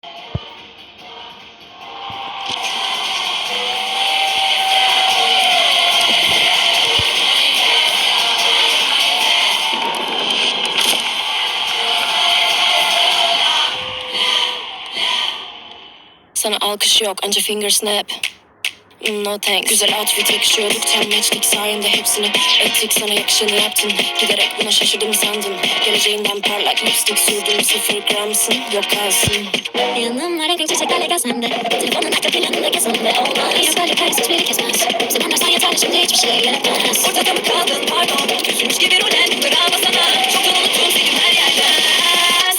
Sana alkış yok, anca finger snap. No thanks. Güzel outfit yakışıyorduk, tam matchlik sayende hepsini ettik, sana yakışanı yaptın. Giderek buna şaşırdım sandım. Geleceğinden parlak lipstick sürdüm, 0 gramsın, yok kalsın. Yanımlar renk çiçeklerle gezmemde. Telefonun arka planında gezmemde. Olmaz. Yok öyle karesiz biri kesmez. Zamanlar yeterli, şimdi hiçbir şey gerekmez. Ortada mı kaldın pardon? Üzülmüş gibi rollen, bravo sana. Çoktan unuttum seni her yerden.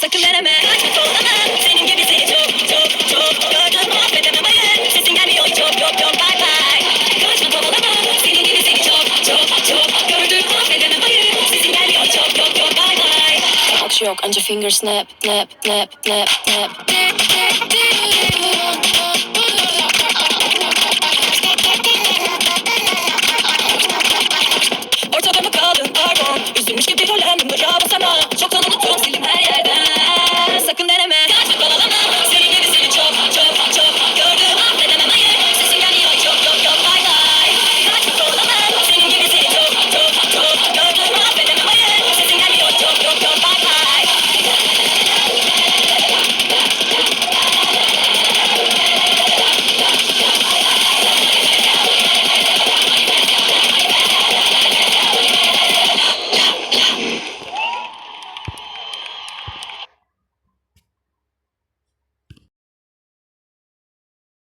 Sakın deneme, kaçma soğulamam. Senin gibi seni çok çok çok gördüm, affedemem hayır. Sesin gelmiyor çok yok yok bye bye. Kaçma soğulamam. Senin gibi seni çok çok çok gördüm, affedemem hayır. Sesin gelmiyor çok yok yok bye bye. Alkış yok, anca finger snap, nap, nap, nap, nap. Ortada mı kaldın pardon? Üzülmüş gibi rollen, bravo sana. Çoktan unuttum sildim her yer.